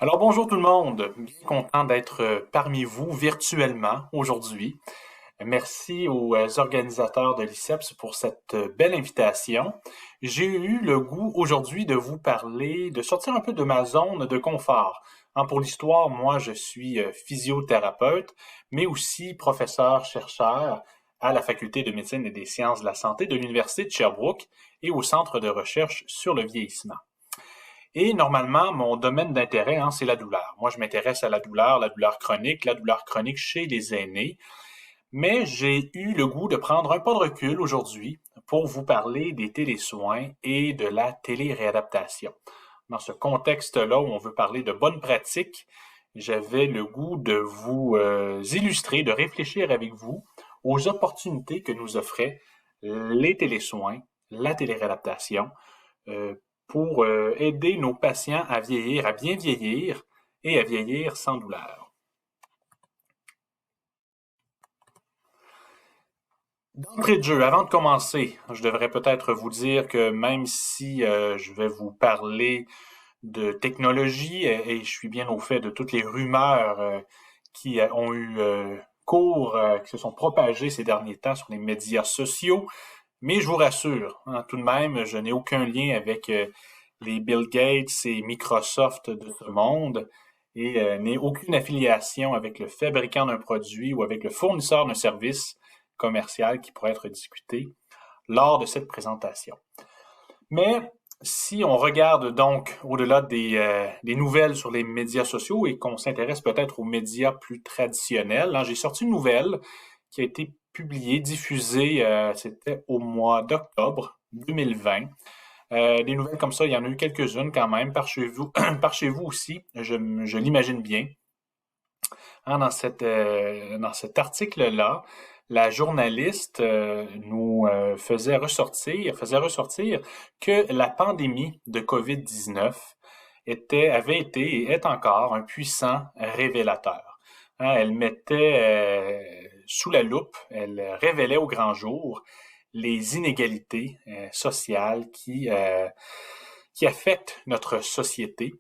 Alors bonjour tout le monde, bien content d'être parmi vous virtuellement aujourd'hui. Merci aux organisateurs de l'ICEPS pour cette belle invitation. J'ai eu le goût aujourd'hui de vous parler, de sortir un peu de ma zone de confort. Pour l'histoire, moi je suis physiothérapeute, mais aussi professeur-chercheur à la Faculté de médecine et des sciences de la santé de l'Université de Sherbrooke et au Centre de recherche sur le vieillissement. Et normalement, mon domaine d'intérêt, c'est la douleur. Moi, je m'intéresse à la douleur chronique chez les aînés. Mais j'ai eu le goût de prendre un pas de recul aujourd'hui pour vous parler des télésoins et de la téléréadaptation. Dans ce contexte-là où on veut parler de bonnes pratiques, j'avais le goût de vous illustrer, de réfléchir avec vous aux opportunités que nous offraient les télésoins, la téléréadaptation, euh, pour aider nos patients à vieillir, à bien vieillir et à vieillir sans douleur. D'entrée de jeu, avant de commencer, je devrais peut-être vous dire que même si je vais vous parler de technologie et je suis bien au fait de toutes les rumeurs qui ont eu cours, qui se sont propagées ces derniers temps sur les médias sociaux, mais je vous rassure, tout de même, je n'ai aucun lien avec les Bill Gates et Microsoft de ce monde et n'ai aucune affiliation avec le fabricant d'un produit ou avec le fournisseur d'un service commercial qui pourrait être discuté lors de cette présentation. Mais si on regarde donc au-delà des nouvelles sur les médias sociaux et qu'on s'intéresse peut-être aux médias plus traditionnels, j'ai sorti une nouvelle qui a été publiée, diffusée, c'était au mois d'octobre 2020. Des nouvelles comme ça, il y en a eu quelques-unes quand même par chez vous, par chez vous aussi, je l'imagine bien. Dans cet article-là, la journaliste nous faisait ressortir que la pandémie de COVID-19 avait été et est encore un puissant révélateur. Elle mettait sous la loupe, elle révélait au grand jour les inégalités sociales qui affectent notre société.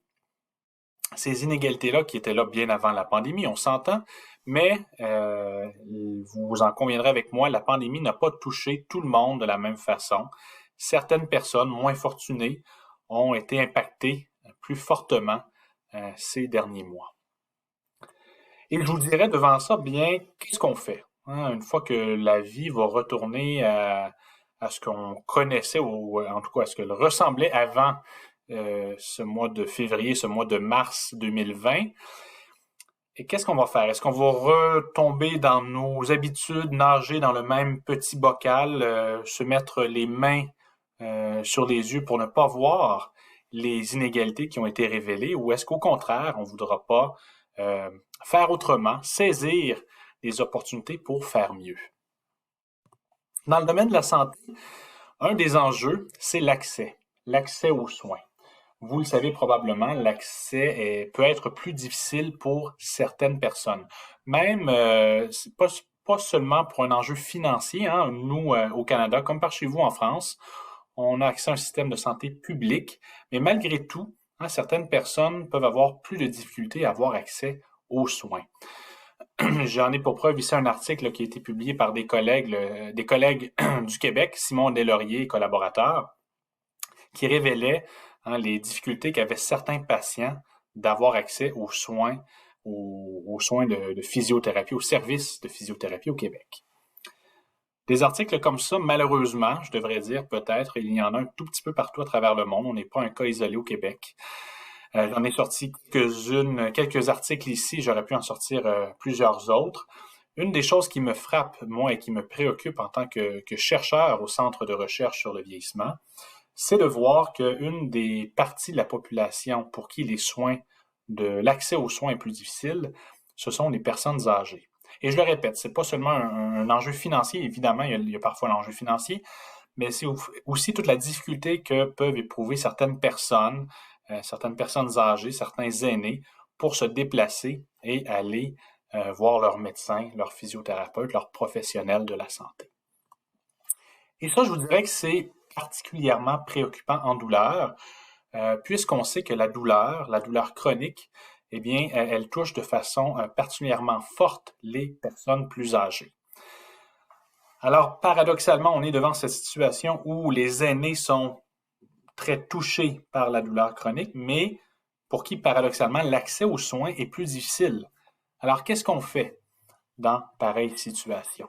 Ces inégalités-là qui étaient là bien avant la pandémie, on s'entend, mais vous en conviendrez avec moi, la pandémie n'a pas touché tout le monde de la même façon. Certaines personnes moins fortunées ont été impactées plus fortement ces derniers mois. Et je vous dirais devant ça, bien, qu'est-ce qu'on fait? Une fois que la vie va retourner à ce qu'on connaissait, ou en tout cas à ce qu'elle ressemblait avant ce mois de février, ce mois de mars 2020. Et qu'est-ce qu'on va faire? Est-ce qu'on va retomber dans nos habitudes, nager dans le même petit bocal, se mettre les mains sur les yeux pour ne pas voir les inégalités qui ont été révélées, ou est-ce qu'au contraire, on ne voudra pas faire autrement, saisir les opportunités pour faire mieux? Dans le domaine de la santé, un des enjeux, c'est l'accès aux soins. Vous le savez probablement, peut être plus difficile pour certaines personnes. Même, c'est pas seulement pour un enjeu financier. Nous, au Canada, comme par chez vous en France, on a accès à un système de santé public, mais malgré tout, certaines personnes peuvent avoir plus de difficultés à avoir accès aux soins. J'en ai pour preuve ici un article qui a été publié par des collègues du Québec, Simon Deslauriers et collaborateurs, qui révélait les difficultés qu'avaient certains patients d'avoir accès aux soins de physiothérapie, aux services de physiothérapie au Québec. Des articles comme ça, malheureusement, je devrais dire peut-être, il y en a un tout petit peu partout à travers le monde. On n'est pas un cas isolé au Québec. J'en ai sorti quelques articles ici, j'aurais pu en sortir plusieurs autres. Une des choses qui me frappe, moi, et qui me préoccupe en tant que chercheur au Centre de recherche sur le vieillissement, c'est de voir qu'une des parties de la population pour qui l'accès aux soins est plus difficile, ce sont les personnes âgées. Et je le répète, c'est pas seulement un enjeu financier, évidemment, il y a parfois l'enjeu financier, mais c'est aussi toute la difficulté que peuvent éprouver certaines personnes âgées, certains aînés, pour se déplacer et aller voir leur médecin, leur physiothérapeute, leur professionnel de la santé. Et ça, je vous dirais que c'est particulièrement préoccupant en douleur. puisqu'on sait que la douleur chronique, eh bien, elle touche de façon particulièrement forte les personnes plus âgées. Alors, paradoxalement, on est devant cette situation où les aînés sont très touchés par la douleur chronique, mais pour qui, paradoxalement, l'accès aux soins est plus difficile. Alors, qu'est-ce qu'on fait dans pareille situation?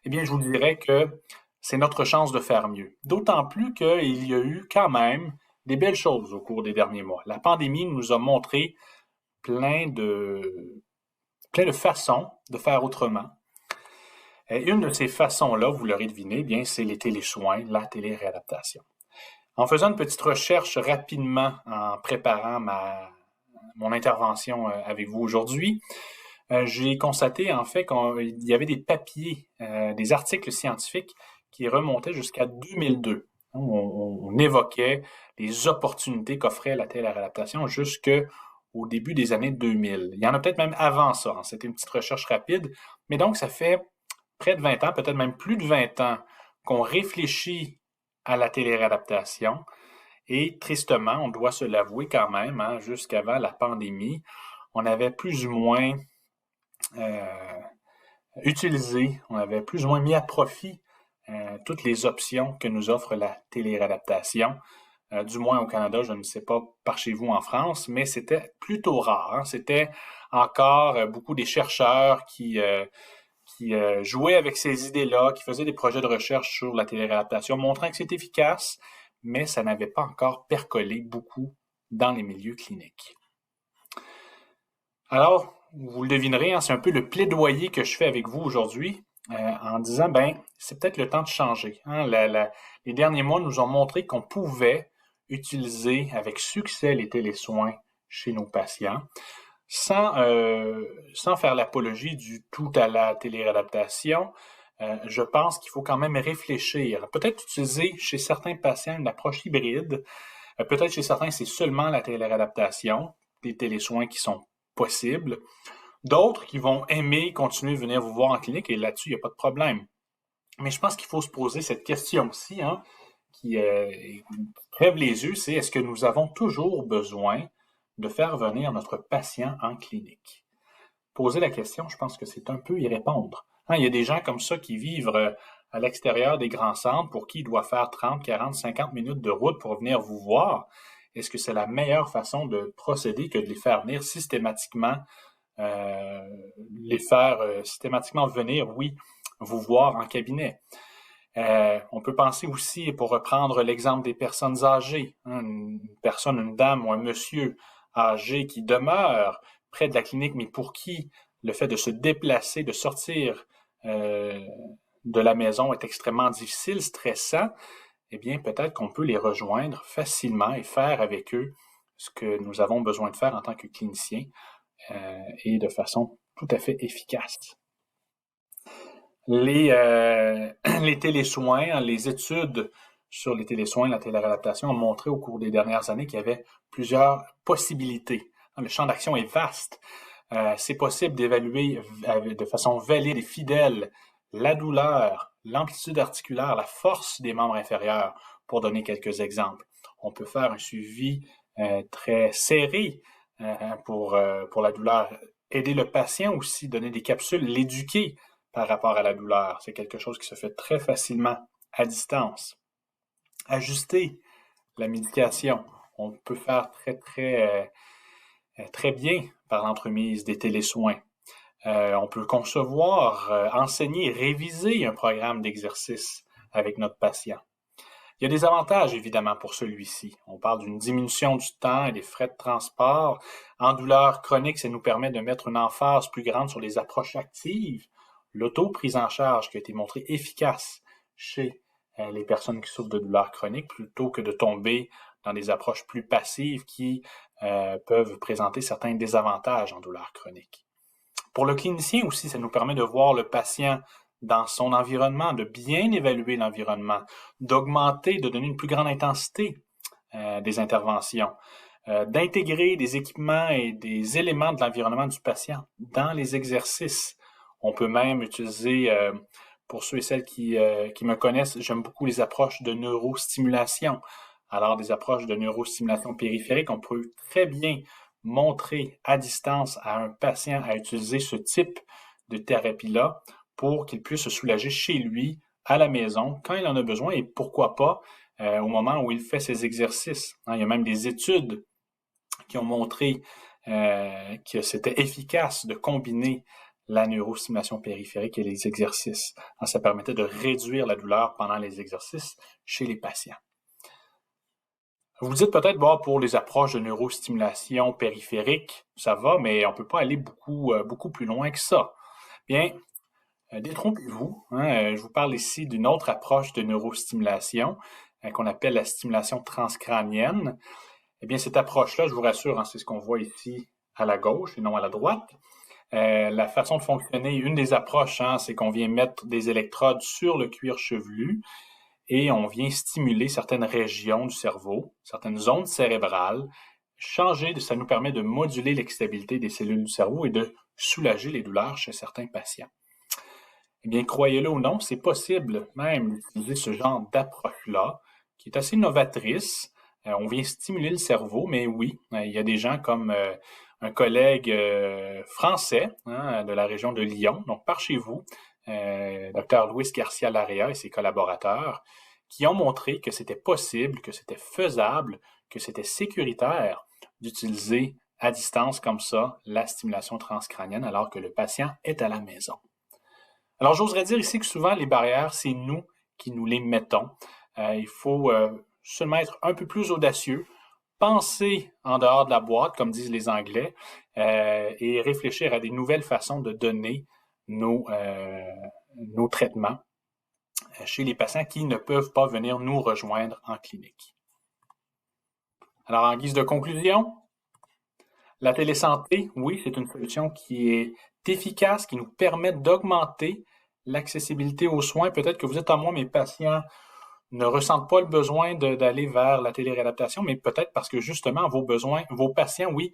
Eh bien, je vous dirais que c'est notre chance de faire mieux. D'autant plus qu'il y a eu quand même des belles choses au cours des derniers mois. La pandémie nous a montré plein de façons de faire autrement. Et une de ces façons-là, vous l'aurez deviné, eh bien, c'est les télésoins, la téléréadaptation. En faisant une petite recherche rapidement en préparant mon intervention avec vous aujourd'hui, j'ai constaté en fait qu'il y avait des papiers, des articles scientifiques qui remontaient jusqu'à 2002. On évoquait les opportunités qu'offrait la téléréadaptation jusqu'au début des années 2000. Il y en a peut-être même avant ça, hein. C'était une petite recherche rapide, mais donc ça fait près de 20 ans, peut-être même plus de 20 ans, qu'on réfléchit à la téléréadaptation. Et tristement, on doit se l'avouer quand même, hein, jusqu'avant la pandémie, on avait plus ou moins utilisé, on avait plus ou moins mis à profit toutes les options que nous offre la téléréadaptation. Du moins au Canada, je ne sais pas par chez vous en France, mais c'était plutôt rare, hein. C'était encore beaucoup des chercheurs qui jouaient avec ces idées-là, qui faisaient des projets de recherche sur la téléréadaptation, montrant que c'est efficace, mais ça n'avait pas encore percolé beaucoup dans les milieux cliniques. Alors, vous le devinerez, hein, c'est un peu le plaidoyer que je fais avec vous aujourd'hui en disant, ben, c'est peut-être le temps de changer. Hein. Les derniers mois nous ont montré qu'on pouvait utiliser avec succès les télésoins chez nos patients sans faire l'apologie du tout à la téléréadaptation. Je pense qu'il faut quand même réfléchir. Peut-être utiliser chez certains patients une approche hybride. Peut-être chez certains, c'est seulement la téléréadaptation, des télésoins qui sont possibles. D'autres qui vont aimer continuer de venir vous voir en clinique, et là-dessus, il n'y a pas de problème. Mais je pense qu'il faut se poser cette question-ci, hein, qui crève les yeux, c'est est-ce que nous avons toujours besoin de faire venir notre patient en clinique? Poser la question, je pense que c'est un peu y répondre. Hein, il y a des gens comme ça qui vivent à l'extérieur des grands centres pour qui il doit faire 30, 40, 50 minutes de route pour venir vous voir. Est-ce que c'est la meilleure façon de procéder que de les faire venir systématiquement, systématiquement venir, oui, vous voir en cabinet? On peut penser aussi, pour reprendre l'exemple des personnes âgées, hein, une dame ou un monsieur âgé qui demeure près de la clinique, mais pour qui le fait de se déplacer, de sortir de la maison est extrêmement difficile, stressant, eh bien, peut-être qu'on peut les rejoindre facilement et faire avec eux ce que nous avons besoin de faire en tant que cliniciens et de façon tout à fait efficace. Les télésoins, les études sur les télésoins, la téléréadaptation ont montré au cours des dernières années qu'il y avait plusieurs possibilités. Le champ d'action est vaste. C'est possible d'évaluer de façon valide et fidèle la douleur, l'amplitude articulaire, la force des membres inférieurs, pour donner quelques exemples. On peut faire un suivi très serré pour la douleur, aider le patient aussi, donner des capsules, l'éduquer par rapport à la douleur. C'est quelque chose qui se fait très facilement à distance. Ajuster la médication. On peut faire très bien par l'entremise des télésoins. On peut concevoir, enseigner, réviser un programme d'exercice avec notre patient. Il y a des avantages, évidemment, pour celui-ci. On parle d'une diminution du temps et des frais de transport. En douleur chronique, ça nous permet de mettre une emphase plus grande sur les approches actives. L'auto-prise en charge qui a été montrée efficace chez les personnes qui souffrent de douleurs chroniques plutôt que de tomber dans des approches plus passives qui peuvent présenter certains désavantages en douleur chronique. Pour le clinicien aussi, ça nous permet de voir le patient dans son environnement, de bien évaluer l'environnement, d'augmenter, de donner une plus grande intensité des interventions, d'intégrer des équipements et des éléments de l'environnement du patient dans les exercices. On peut même utiliser, pour ceux et celles qui me connaissent, j'aime beaucoup les approches de neurostimulation. Alors, des approches de neurostimulation périphérique, on peut très bien montrer à distance à un patient à utiliser ce type de thérapie-là pour qu'il puisse se soulager chez lui, à la maison, quand il en a besoin et pourquoi pas au moment où il fait ses exercices. Il y a même des études qui ont montré que c'était efficace de combiner la neurostimulation périphérique et les exercices. Ça permettait de réduire la douleur pendant les exercices chez les patients. Vous vous dites peut-être, bon, pour les approches de neurostimulation périphérique, ça va, mais on ne peut pas aller beaucoup plus loin que ça. Bien, détrompez-vous. Je vous parle ici d'une autre approche de neurostimulation qu'on appelle la stimulation transcrânienne. Eh bien, cette approche-là, je vous rassure, c'est ce qu'on voit ici à la gauche et non à la droite. La façon de fonctionner, une des approches, c'est qu'on vient mettre des électrodes sur le cuir chevelu et on vient stimuler certaines régions du cerveau, certaines zones cérébrales. Ça nous permet de moduler l'excitabilité des cellules du cerveau et de soulager les douleurs chez certains patients. Eh bien, croyez-le ou non, c'est possible même d'utiliser ce genre d'approche-là, qui est assez novatrice. On vient stimuler le cerveau, mais oui, il y a des gens comme un collègue français de la région de Lyon, donc par chez vous, Dr. Luis Garcia-Larrea et ses collaborateurs, qui ont montré que c'était possible, que c'était faisable, que c'était sécuritaire d'utiliser à distance comme ça la stimulation transcrânienne alors que le patient est à la maison. Alors, j'oserais dire ici que souvent, les barrières, c'est nous qui nous les mettons. Il faut seulement être un peu plus audacieux, penser en dehors de la boîte, comme disent les Anglais, et réfléchir à des nouvelles façons de donner nos traitements chez les patients qui ne peuvent pas venir nous rejoindre en clinique. Alors, en guise de conclusion, la télésanté, oui, c'est une solution qui est efficace, qui nous permet d'augmenter l'accessibilité aux soins. Peut-être que vous êtes comme moi, mes patients ne ressentent pas le besoin d'aller vers la téléréadaptation, mais peut-être parce que justement, vos patients, oui,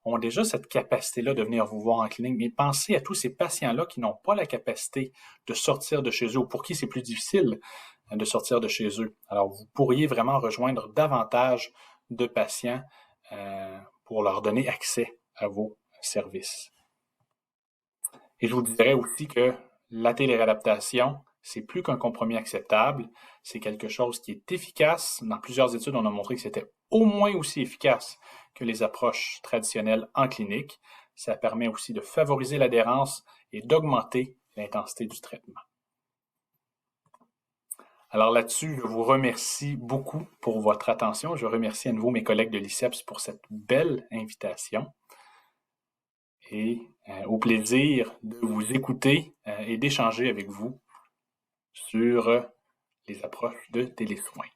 ont déjà cette capacité-là de venir vous voir en clinique. Mais pensez à tous ces patients-là qui n'ont pas la capacité de sortir de chez eux ou pour qui c'est plus difficile de sortir de chez eux. Alors, vous pourriez vraiment rejoindre davantage de patients pour leur donner accès à vos services. Et je vous dirais aussi que la téléréadaptation, c'est plus qu'un compromis acceptable, c'est quelque chose qui est efficace. Dans plusieurs études, on a montré que c'était au moins aussi efficace que les approches traditionnelles en clinique. Ça permet aussi de favoriser l'adhérence et d'augmenter l'intensité du traitement. Alors là-dessus, je vous remercie beaucoup pour votre attention. Je remercie à nouveau mes collègues de l'ICEPS pour cette belle invitation. Et au plaisir de vous écouter et d'échanger avec vous sur les approches de télésoins.